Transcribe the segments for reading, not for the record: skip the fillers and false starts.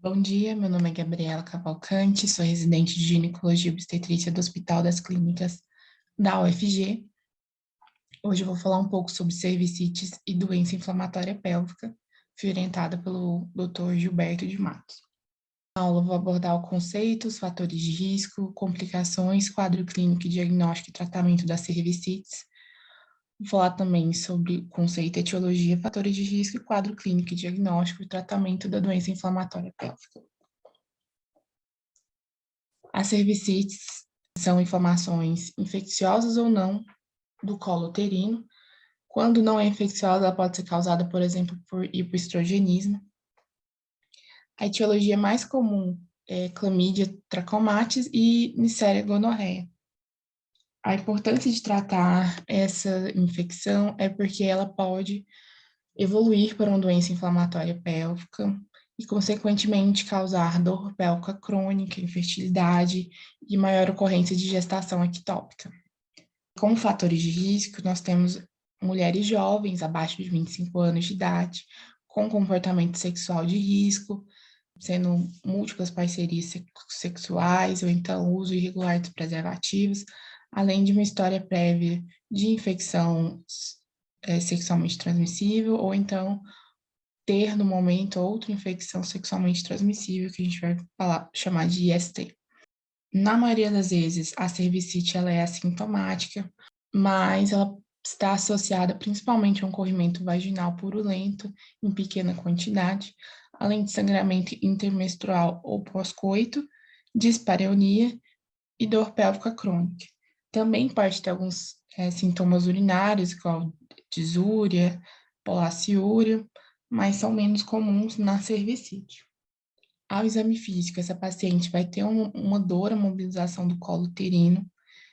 Bom dia, meu nome é Gabriela Cavalcante, sou residente de ginecologia e obstetrícia do Hospital das Clínicas da UFG. Hoje eu vou falar um pouco sobre cervicites e doença inflamatória pélvica, fui orientada pelo Dr. Gilberto de Matos. Na aula eu vou abordar o conceito, os fatores de risco, complicações, quadro clínico, diagnóstico e tratamento das cervicites. Vou falar também sobre o conceito, etiologia, fatores de risco, quadro clínico e diagnóstico e tratamento da doença inflamatória pélvica. As cervicites são inflamações infecciosas ou não do colo uterino. Quando não é infecciosa, ela pode ser causada, por exemplo, por hipoestrogenismo. A etiologia mais comum é Chlamydia trachomatis e Neisseria gonorreia. A importância de tratar essa infecção é porque ela pode evoluir para uma doença inflamatória pélvica e, consequentemente, causar dor pélvica crônica, infertilidade e maior ocorrência de gestação ectópica. Como fatores de risco, nós temos mulheres jovens, abaixo de 25 anos de idade, com comportamento sexual de risco, sendo múltiplas parcerias sexuais ou então uso irregular dos preservativos, além de uma história prévia de infecção sexualmente transmissível ou então ter no momento outra infecção sexualmente transmissível que a gente vai chamar de IST. Na maioria das vezes, a cervicite ela é assintomática, mas ela está associada principalmente a um corrimento vaginal purulento em pequena quantidade, além de sangramento intermenstrual ou pós-coito, dispareunia e dor pélvica crônica. Também pode ter alguns sintomas urinários, igual disúria, polaciúria, mas são menos comuns na cervicite. Ao exame físico, essa paciente vai ter uma dor, a mobilização do colo uterino.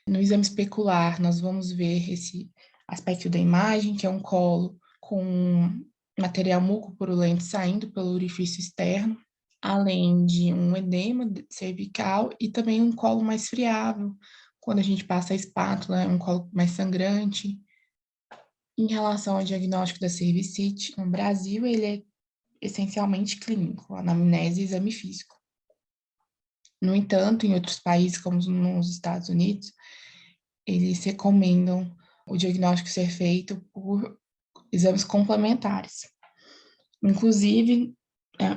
No exame especular, nós vamos ver esse aspecto da imagem, que é um colo com material mucopurulento saindo pelo orifício externo, além de um edema cervical e também um colo mais friável. Quando a gente passa a espátula, é um colo mais sangrante. Em relação ao diagnóstico da cervicite, no Brasil, ele é essencialmente clínico, anamnese e exame físico. No entanto, em outros países, como nos Estados Unidos, eles recomendam o diagnóstico ser feito por exames complementares. Inclusive,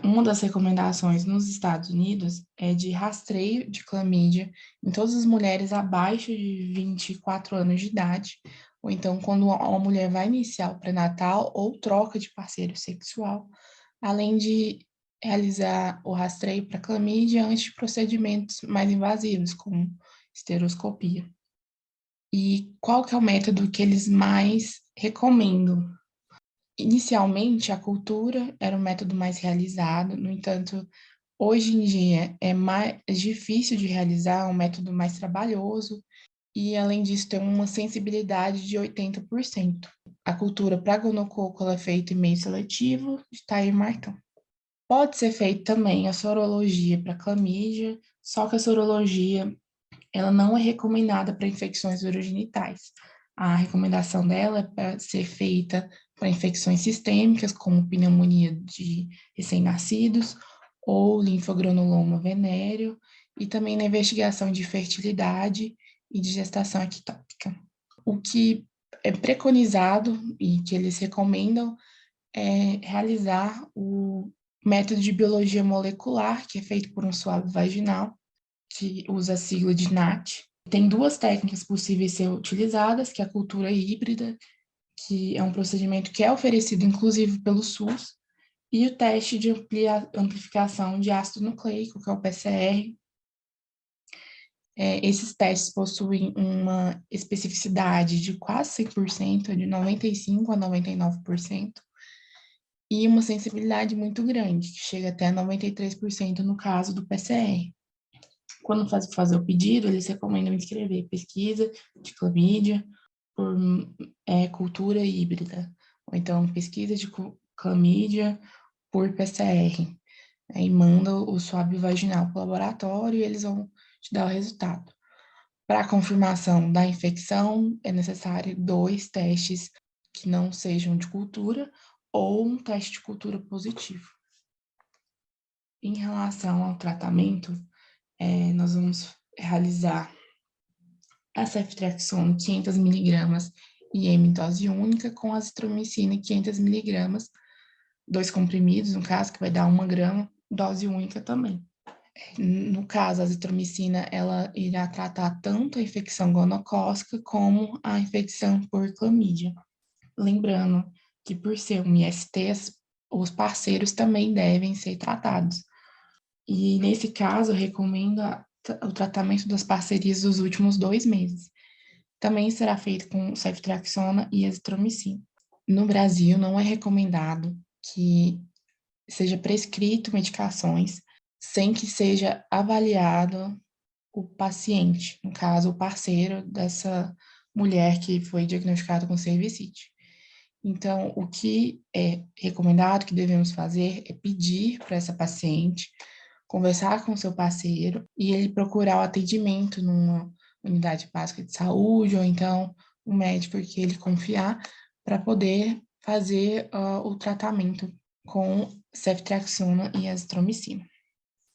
uma das recomendações nos Estados Unidos é de rastreio de clamídia em todas as mulheres abaixo de 24 anos de idade, ou então quando uma mulher vai iniciar o pré-natal ou troca de parceiro sexual, além de realizar o rastreio para clamídia antes de procedimentos mais invasivos, como esteroscopia. E qual que é o método que eles mais recomendam? Inicialmente, a cultura era o método mais realizado, no entanto, hoje em dia é mais difícil de realizar, é um método mais trabalhoso e, além disso, tem uma sensibilidade de 80%. A cultura para gonococo ela é feita em meio seletivo de Thayer-Martin. Pode ser feita também a sorologia para clamídia, só que a sorologia ela não é recomendada para infecções urogenitais. A recomendação dela é para ser feita para infecções sistêmicas, como pneumonia de recém-nascidos ou linfogranuloma venéreo, e também na investigação de fertilidade e de gestação ectópica. O que é preconizado e que eles recomendam é realizar o método de biologia molecular, que é feito por um suave vaginal, que usa a sigla de NAT. Tem duas técnicas possíveis ser utilizadas, que é a cultura híbrida, que é um procedimento que é oferecido inclusive pelo SUS, e o teste de amplificação de ácido nucleico, que é o PCR. Esses testes possuem uma especificidade de quase 100%, de 95% a 99%, e uma sensibilidade muito grande, que chega até 93% no caso do PCR. Quando fazer o pedido, eles recomendam escrever pesquisa de clamídia por cultura híbrida, ou então pesquisa de clamídia por PCR. Aí manda o swab vaginal para o laboratório e eles vão te dar o resultado. Para a confirmação da infecção, é necessário 2 testes que não sejam de cultura ou um teste de cultura positivo. Em relação ao tratamento, nós vamos realizar a ceftriaxona 500 miligramas IM dose única com azitromicina 500 miligramas, 2 comprimidos, no caso, que vai dar 1 grama, dose única também. No caso, a azitromicina, ela irá tratar tanto a infecção gonocócica como a infecção por clamídia. Lembrando que, por ser um IST, os parceiros também devem ser tratados. E, nesse caso, eu recomendo o tratamento das parcerias dos últimos 2 meses. Também será feito com ceftriaxona e azitromicina. No Brasil, não é recomendado que seja prescrito medicações sem que seja avaliado o paciente, no caso, o parceiro dessa mulher que foi diagnosticada com cervicite. Então, o que é recomendado, que devemos fazer, é pedir para essa paciente conversar com o seu parceiro e ele procurar o atendimento numa unidade básica de saúde ou então um médico que ele confiar para poder fazer o tratamento com ceftriaxona e azitromicina.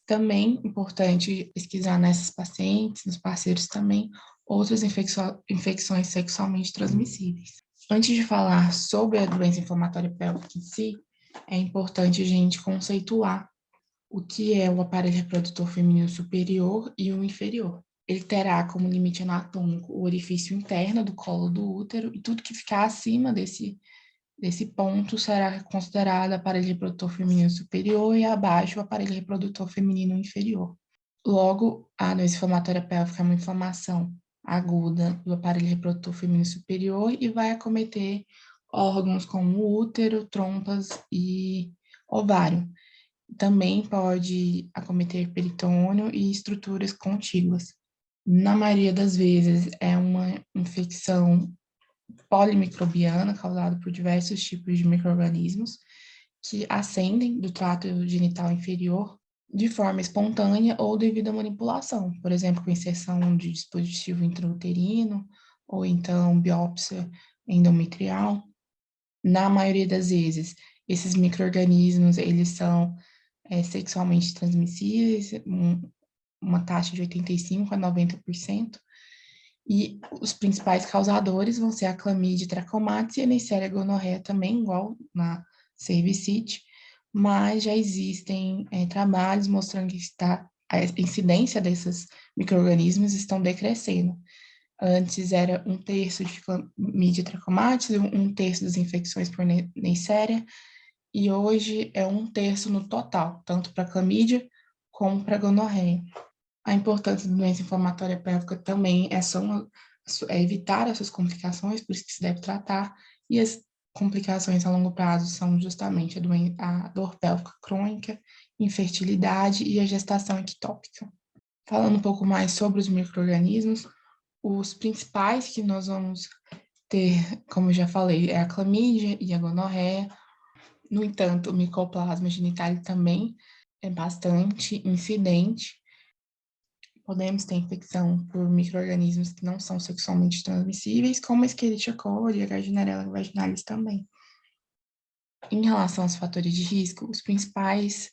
Também importante pesquisar nessas pacientes, nos parceiros também, outras infecções sexualmente transmissíveis. Antes de falar sobre a doença inflamatória pélvica em si, é importante a gente conceituar o que é o aparelho reprodutor feminino superior e o inferior. Ele terá como limite anatômico o orifício interno do colo do útero e tudo que ficar acima desse ponto será considerado aparelho reprodutor feminino superior e abaixo o aparelho reprodutor feminino inferior. Logo, a doença inflamatória pélvica é uma inflamação aguda do aparelho reprodutor feminino superior e vai acometer órgãos como útero, trompas e ovário. Também pode acometer peritônio e estruturas contíguas. Na maioria das vezes, é uma infecção polimicrobiana causada por diversos tipos de micro-organismos que ascendem do trato genital inferior de forma espontânea ou devido à manipulação, por exemplo, com inserção de dispositivo intrauterino ou então biópsia endometrial. Na maioria das vezes, esses micro-organismos, eles são sexualmente transmissíveis, uma taxa de 85% a 90%, e os principais causadores vão ser a clamídia trachomatis e a Neisseria gonorreia também, igual na cervicite, mas já existem trabalhos mostrando que a incidência desses micro-organismos estão decrescendo. Antes era 1/3 de clamídia trachomatis, 1/3 das infecções por Neisseria, e hoje é 1/3 no total, tanto para clamídia como para gonorreia. A importância da doença inflamatória pélvica também é evitar essas complicações, por isso que se deve tratar, e as complicações a longo prazo são justamente a dor pélvica crônica, infertilidade e a gestação ectópica. Falando um pouco mais sobre os micro-organismos, os principais que nós vamos ter, como eu já falei, é a clamídia e a gonorreia. No entanto, o micoplasma genital também é bastante incidente. Podemos ter infecção por micro-organismos que não são sexualmente transmissíveis, como a Escherichia coli e a Gardnerella vaginalis também. Em relação aos fatores de risco, os principais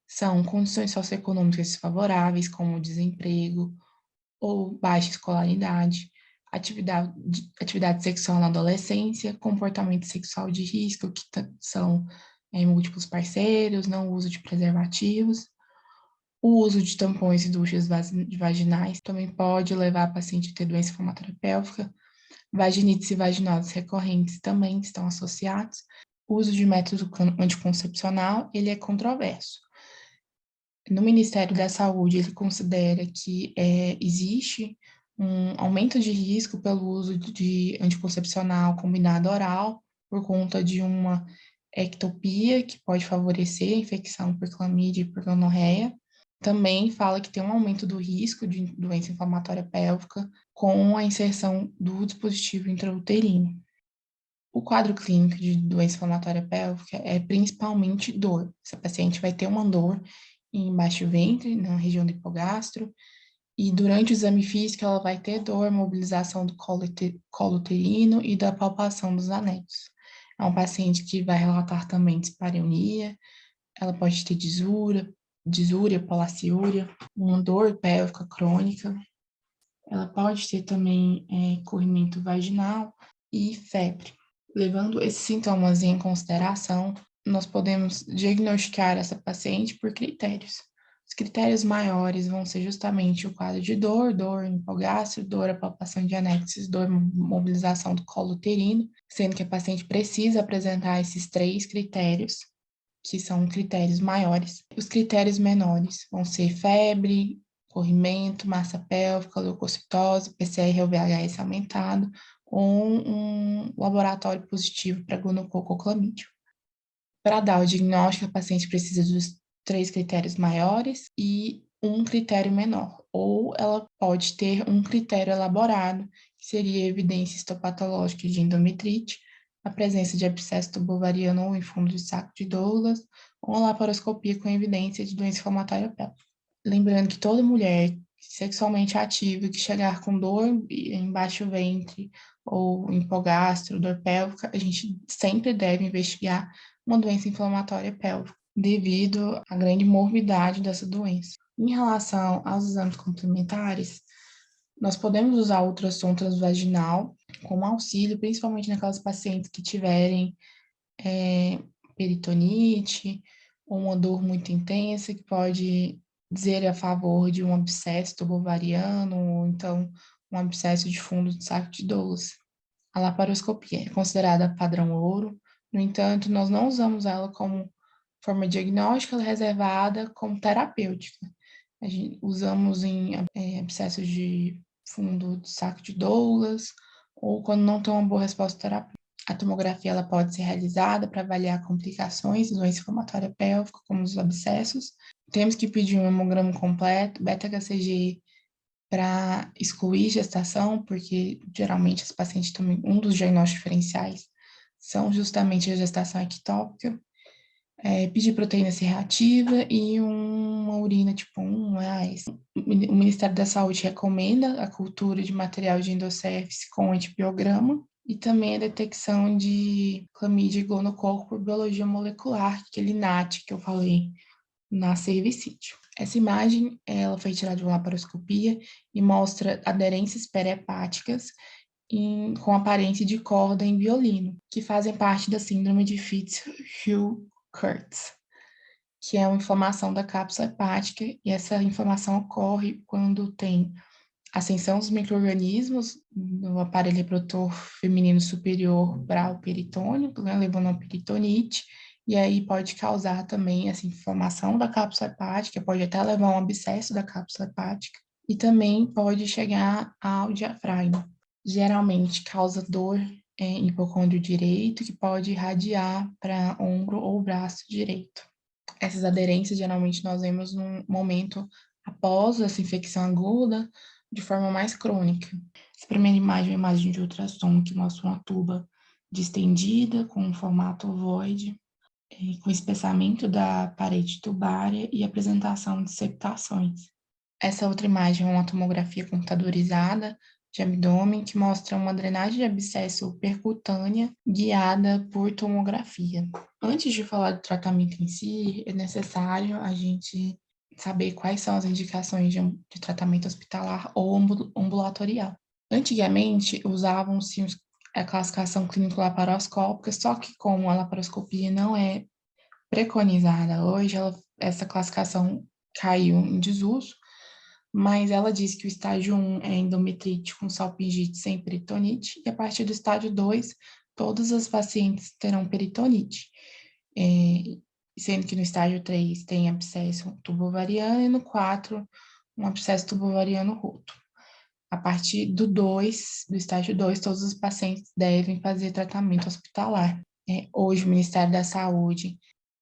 são condições socioeconômicas desfavoráveis, como desemprego ou baixa escolaridade, atividade sexual na adolescência, comportamento sexual de risco, que são múltiplos parceiros, não uso de preservativos. O uso de tampões e duchas vaginais também pode levar a paciente a ter doença inflamatória pélvica. Vaginites e vaginoses recorrentes também estão associados. O uso de método anticoncepcional, ele é controverso. No Ministério da Saúde, ele considera que existe um aumento de risco pelo uso de anticoncepcional combinado oral por conta de uma ectopia que pode favorecer a infecção por clamídia e por gonorreia. Também fala que tem um aumento do risco de doença inflamatória pélvica com a inserção do dispositivo intrauterino. O quadro clínico de doença inflamatória pélvica é principalmente dor. Essa paciente vai ter uma dor embaixo do ventre, na região do hipogastro, e durante o exame físico ela vai ter dor, mobilização do colo uterino e da palpação dos anéis. É um paciente que vai relatar também dispareunia, ela pode ter disura, disúria, polaciúria, uma dor pélvica crônica. Ela pode ter também corrimento vaginal e febre. Levando esses sintomas em consideração, nós podemos diagnosticar essa paciente por critérios. Os critérios maiores vão ser justamente o quadro de dor, dor no hipogástrio, dor à palpação de anexos, dor mobilização do colo uterino, sendo que a paciente precisa apresentar esses 3 critérios, que são critérios maiores. Os critérios menores vão ser febre, corrimento, massa pélvica, leucocitose, PCR ou VHS aumentado, ou um laboratório positivo para gonococo ou clamídia. Para dar o diagnóstico, a paciente precisa dos 3 critérios maiores e um critério menor, ou ela pode ter um critério elaborado, que seria a evidência histopatológica de endometrite, a presença de abscesso tubovariano ou em fundo de saco de Douglas, ou uma laparoscopia com evidência de doença inflamatória pélvica. Lembrando que toda mulher sexualmente ativa que chegar com dor em baixo ventre ou hipogastro, dor pélvica, a gente sempre deve investigar uma doença inflamatória pélvica, devido à grande morbidade dessa doença. Em relação aos exames complementares, nós podemos usar o ultrassom transvaginal como auxílio, principalmente naquelas pacientes que tiverem peritonite ou uma dor muito intensa, que pode dizer a favor de um abscesso tubovariano ou então um abscesso de fundo de saco de Douglas. A laparoscopia é considerada padrão ouro, no entanto, nós não usamos ela como forma diagnóstica, ela é reservada como terapêutica. A gente usamos em abscessos de fundo de saco de Douglas ou quando não tem uma boa resposta terapêutica. A tomografia ela pode ser realizada para avaliar complicações de doença inflamatória pélvica, como os abscessos. Temos que pedir um hemograma completo, beta-HCG para excluir gestação, porque geralmente as pacientes também, um dos diagnósticos diferenciais são justamente a gestação ectópica, pedir proteína C reativa e uma urina tipo 1, o Ministério da Saúde recomenda a cultura de material de endosservice com antibiograma e também a detecção de clamídia e gonococo por biologia molecular, aquele NAT que eu falei na cervicídio. Essa imagem, ela foi tirada de uma laparoscopia e mostra aderências perihepáticas com aparência de corda em violino, que fazem parte da síndrome de Fitzhugh-Curtis, que é uma inflamação da cápsula hepática, e essa inflamação ocorre quando tem ascensão dos micro-organismos no aparelho reprodutor feminino superior para o peritônio, né, levando a peritonite, e aí pode causar também essa inflamação da cápsula hepática, pode até levar a um abscesso da cápsula hepática, e também pode chegar ao diafragma. Geralmente causa dor em hipocôndrio direito, que pode irradiar para ombro ou braço direito. Essas aderências, geralmente, nós vemos num momento após essa infecção aguda, de forma mais crônica. Essa primeira imagem é uma imagem de ultrassom que mostra uma tuba distendida, com um formato ovoide, com espessamento da parede tubária e apresentação de septações. Essa outra imagem é uma tomografia computadorizada de abdômen que mostra uma drenagem de abscesso percutânea guiada por tomografia. Antes de falar do tratamento em si, é necessário a gente saber quais são as indicações de tratamento hospitalar ou ambulatorial. Antigamente, usavam-se a classificação clínico-laparoscópica, só que como a laparoscopia não é preconizada hoje, essa classificação caiu em desuso, mas ela diz que o estágio 1 é endometrite com salpingite sem peritonite, e a partir do estágio 2, todas as pacientes terão peritonite, sendo que no estágio 3 tem abscesso tubovariano e no 4, um abscesso tubovariano roto. A partir do estágio 2, todos os pacientes devem fazer tratamento hospitalar. Hoje, o Ministério da Saúde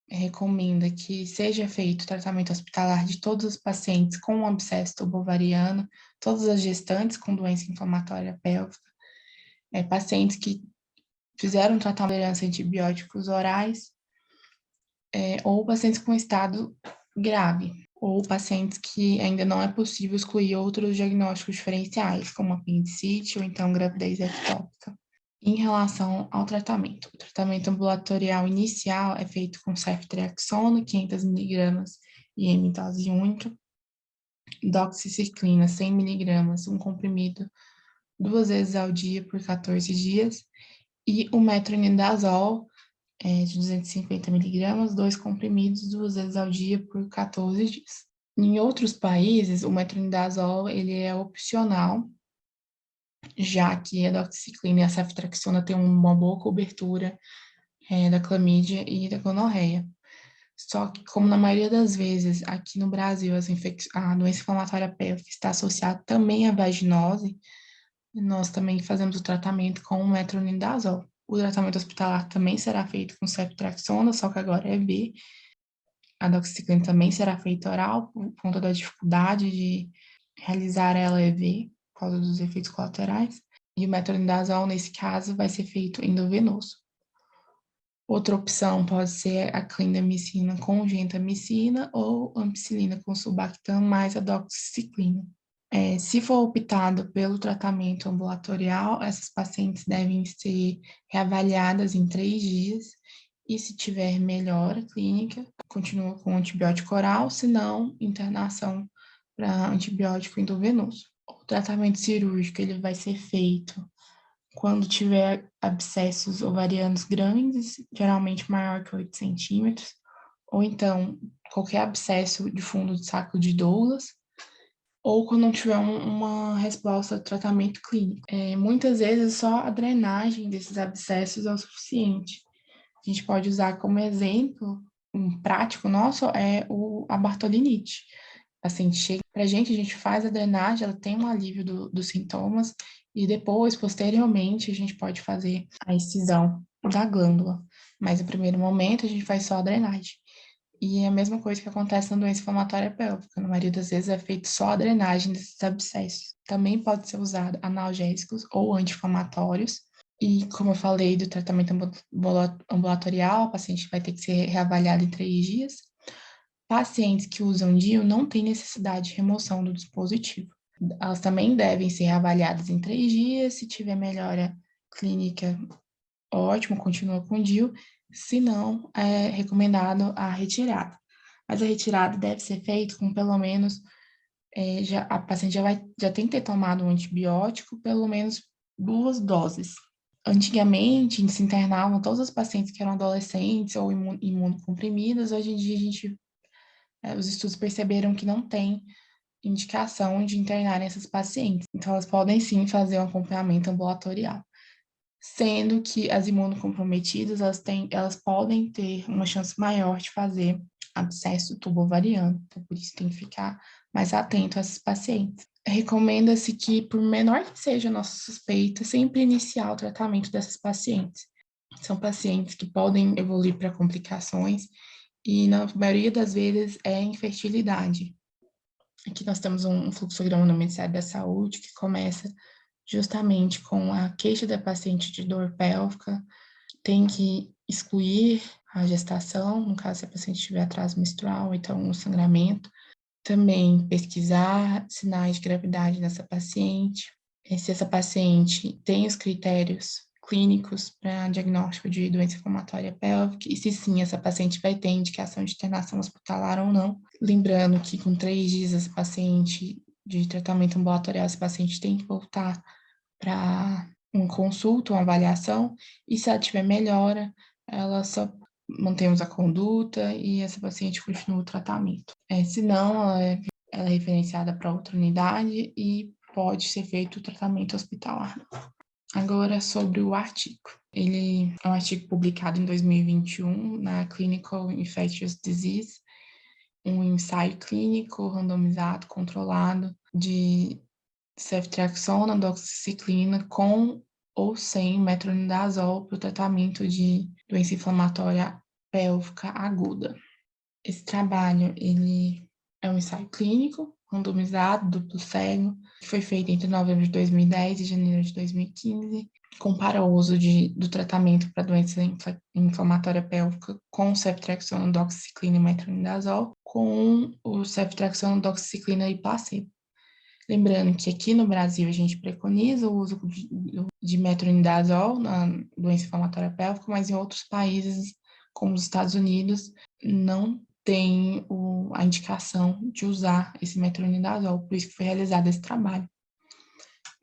recomenda que seja feito tratamento hospitalar de todos os pacientes com abscesso tubovariano, todas as gestantes com doença inflamatória pélvica, pacientes que fizeram tratamento de antibióticos orais, ou pacientes com estado grave, ou pacientes que ainda não é possível excluir outros diagnósticos diferenciais, como apendicite ou então gravidez ectópica. Em relação ao tratamento, o tratamento ambulatorial inicial é feito com ceftriaxona, 500 mg IM em dose única, doxiciclina 100 mg, um comprimido 2 vezes ao dia por 14 dias, e o metronidazol de 250 mg, 2 comprimidos 2 vezes ao dia por 14 dias. Em outros países, o metronidazol ele é opcional, já que a doxiciclina e a ceftriaxona têm uma boa cobertura da clamídia e da gonorreia. Só que, como na maioria das vezes aqui no Brasil a doença inflamatória pélvica está associada também à vaginose, nós também fazemos o tratamento com o metronidazol. O tratamento hospitalar também será feito com ceftriaxona, só que agora é B. A doxiciclina também será feita oral, por conta da dificuldade de realizar ela EV, por causa dos efeitos colaterais. E o metronidazol, nesse caso, vai ser feito endovenoso. Outra opção pode ser a clindamicina com gentamicina ou ampicilina com sulbactam mais a doxiciclina. Se for optado pelo tratamento ambulatorial, essas pacientes devem ser reavaliadas em 3 dias e, se tiver melhora clínica, continua com antibiótico oral, se não, internação para antibiótico endovenoso. O tratamento cirúrgico ele vai ser feito quando tiver abscessos ovarianos grandes, geralmente maior que 8 centímetros, ou então qualquer abscesso de fundo de saco de Douglas, ou quando não tiver uma resposta de tratamento clínico. Muitas vezes só a drenagem desses abscessos é o suficiente. A gente pode usar como exemplo, um prático nosso é a bartolinite. A paciente chega para a gente faz a drenagem, ela tem um alívio dos sintomas, e depois, posteriormente, a gente pode fazer a excisão da glândula. Mas no primeiro momento, a gente faz só a drenagem. E é a mesma coisa que acontece na doença inflamatória pélvica. Na maioria das vezes é feito só a drenagem desses abscessos. Também pode ser usado analgésicos ou anti-inflamatórios. E como eu falei do tratamento ambulatorial, a paciente vai ter que ser reavaliada em 3 dias. Pacientes que usam DIU não têm necessidade de remoção do dispositivo. Elas também devem ser reavaliadas em 3 dias. Se tiver melhora clínica, ótimo, continua com DIU. Se não, é recomendado a retirada. Mas a retirada deve ser feita com pelo menos, a paciente já tem que ter tomado um antibiótico, pelo menos 2 doses. Antigamente, se internavam todas as pacientes que eram adolescentes ou imunocomprimidas. Hoje em dia, os estudos perceberam que não tem indicação de internarem essas pacientes. Então, elas podem sim fazer um acompanhamento ambulatorial. Sendo que as imunocomprometidas, elas podem ter uma chance maior de fazer abscesso tubo-ovariano. Então, por isso tem que ficar mais atento a essas pacientes. Recomenda-se que, por menor que seja a nossa suspeita, sempre iniciar o tratamento dessas pacientes. São pacientes que podem evoluir para complicações e, na maioria das vezes, é infertilidade. Aqui nós temos um fluxograma no Ministério da Saúde que começa justamente com a queixa da paciente de dor pélvica, tem que excluir a gestação, no caso se a paciente tiver atraso menstrual, então um sangramento. Também pesquisar sinais de gravidade nessa paciente, se essa paciente tem os critérios clínicos para diagnóstico de doença inflamatória pélvica, e se sim, essa paciente vai ter indicação de internação hospitalar ou não. Lembrando que com 3 dias essa paciente de tratamento ambulatorial, esse paciente tem que voltar para uma consulta, uma avaliação, e se ela tiver melhora, ela só mantemos a conduta e essa paciente continua o tratamento. Se não, ela é referenciada para outra unidade e pode ser feito o tratamento hospitalar. Agora, sobre o artigo. Ele é um artigo publicado em 2021 na Clinical Infectious Disease, um ensaio clínico randomizado, controlado, de ceftriaxona, doxiciclina com ou sem metronidazol para o tratamento de doença inflamatória pélvica aguda. Esse trabalho, ele é um ensaio clínico, randomizado, duplo cego, que foi feito entre novembro de 2010 e janeiro de 2015, compara o uso do tratamento para doença inflamatória pélvica com ceftriaxona, doxiciclina e metronidazol, com o ceftriaxona, doxiciclina e placebo. Lembrando que aqui no Brasil a gente preconiza o uso de metronidazol na doença inflamatória pélvica, mas em outros países, como os Estados Unidos, não tem a indicação de usar esse metronidazol, por isso que foi realizado esse trabalho.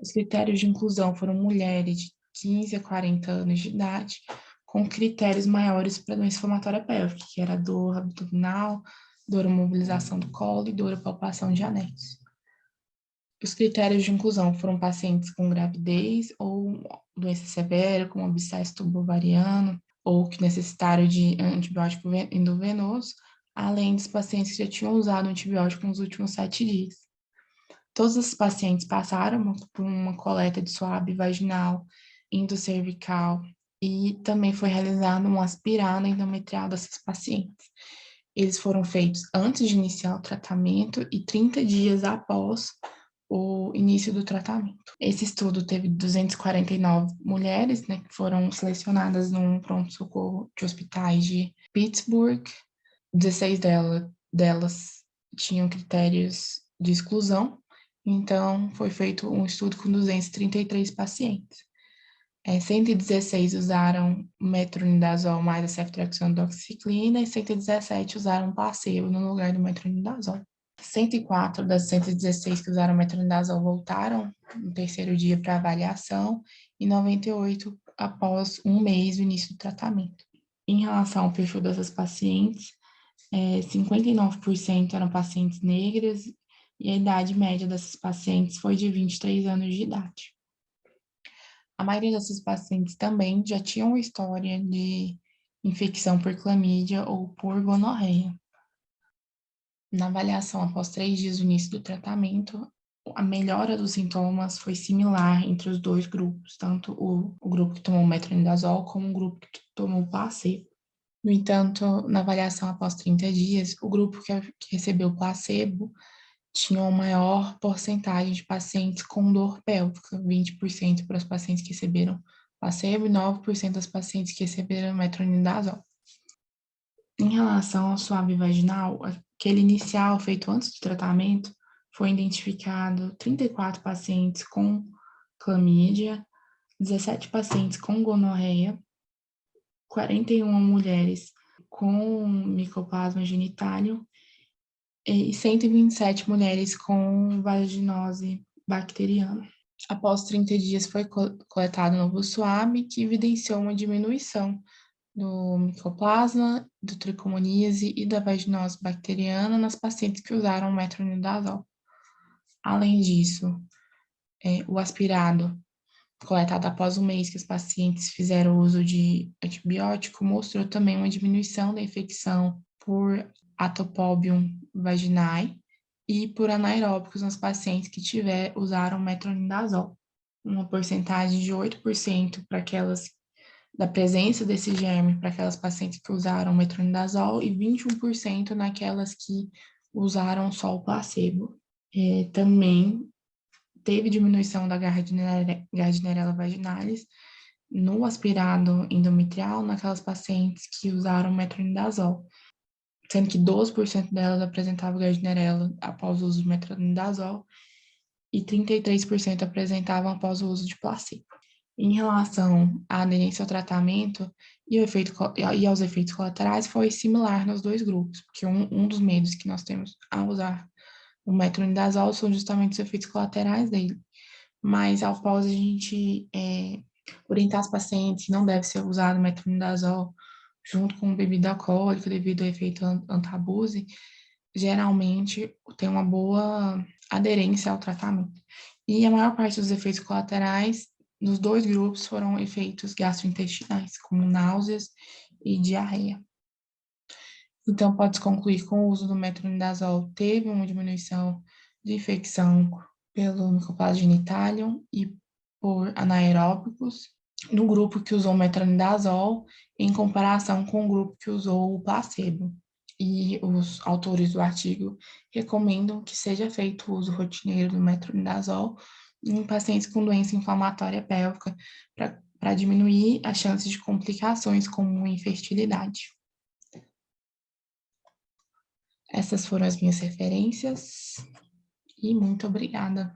Os critérios de inclusão foram mulheres de 15 a 40 anos de idade, com critérios maiores para doença inflamatória pélvica, que era dor abdominal, dor mobilização do colo e dor palpação de anexo. Os critérios de inclusão foram pacientes com gravidez ou doença severa, como abscesso tubovariano, ou que necessitaram de antibiótico endovenoso, além dos pacientes que já tinham usado antibiótico nos últimos 7 dias. Todos os pacientes passaram por uma coleta de suave vaginal, endocervical, e também foi realizado um aspirado endometrial dessas pacientes. Eles foram feitos antes de iniciar o tratamento e 30 dias após o início do tratamento. Esse estudo teve 249 mulheres, né, que foram selecionadas num pronto-socorro de hospitais de Pittsburgh. 16 delas tinham critérios de exclusão, então foi feito um estudo com 233 pacientes. 116 usaram metronidazol mais a ceftriaxona e 117 usaram placebo no lugar do metronidazol. 104 das 116 que usaram metronidazol voltaram no terceiro dia para avaliação e 98 após um mês do início do tratamento. Em relação ao perfil dessas pacientes, 59% eram pacientes negras e a idade média dessas pacientes foi de 23 anos de idade. A maioria desses pacientes também já tinham história de infecção por clamídia ou por gonorreia. Na avaliação após 3 dias do início do tratamento, a melhora dos sintomas foi similar entre os dois grupos, tanto o grupo que tomou metronidazol como o grupo que tomou placebo. No entanto, na avaliação após 30 dias, o grupo que recebeu placebo tinha uma maior porcentagem de pacientes com dor pélvica, 20% para os pacientes que receberam placebo e 9% das pacientes que receberam metronidazol. Em relação ao suave vaginal, aquele inicial feito antes do tratamento, foi identificado 34 pacientes com clamídia, 17 pacientes com gonorreia, 41 mulheres com micoplasma genitálium e 127 mulheres com vaginose bacteriana. Após 30 dias foi coletado um novo suave que evidenciou uma diminuição do micoplasma, do tricomoníase e da vaginose bacteriana nas pacientes que usaram metronidazol. Além disso, o aspirado coletado após um mês que os pacientes fizeram uso de antibiótico mostrou também uma diminuição da infecção por Atopobium vaginae e por anaeróbicos nos pacientes que usaram metronidazol. Uma porcentagem de 8% para aquelas da presença desse germe para aquelas pacientes que usaram metronidazol e 21% naquelas que usaram só o placebo. Também teve diminuição da Gardnerella vaginalis no aspirado endometrial naquelas pacientes que usaram metronidazol, sendo que 12% delas apresentavam Gardnerella após o uso de metronidazol e 33% apresentavam após o uso de placebo. Em relação à aderência ao tratamento e aos efeitos colaterais, foi similar nos dois grupos, porque um dos medos que nós temos ao usar o metronidazol são justamente os efeitos colaterais dele. Mas após a gente orientar os pacientes, não deve ser usado metronidazol junto com bebida alcoólica devido ao efeito antabuse, geralmente tem uma boa aderência ao tratamento. E a maior parte dos efeitos colaterais nos dois grupos foram efeitos gastrointestinais, como náuseas e diarreia. Então, pode-se concluir com o uso do metronidazol teve uma diminuição de infecção pelo Mycoplasma genitalium e por anaeróbicos no grupo que usou metronidazol em comparação com o grupo que usou o placebo. E os autores do artigo recomendam que seja feito o uso rotineiro do metronidazol em pacientes com doença inflamatória pélvica para diminuir as chances de complicações como infertilidade. Essas foram as minhas referências e muito obrigada.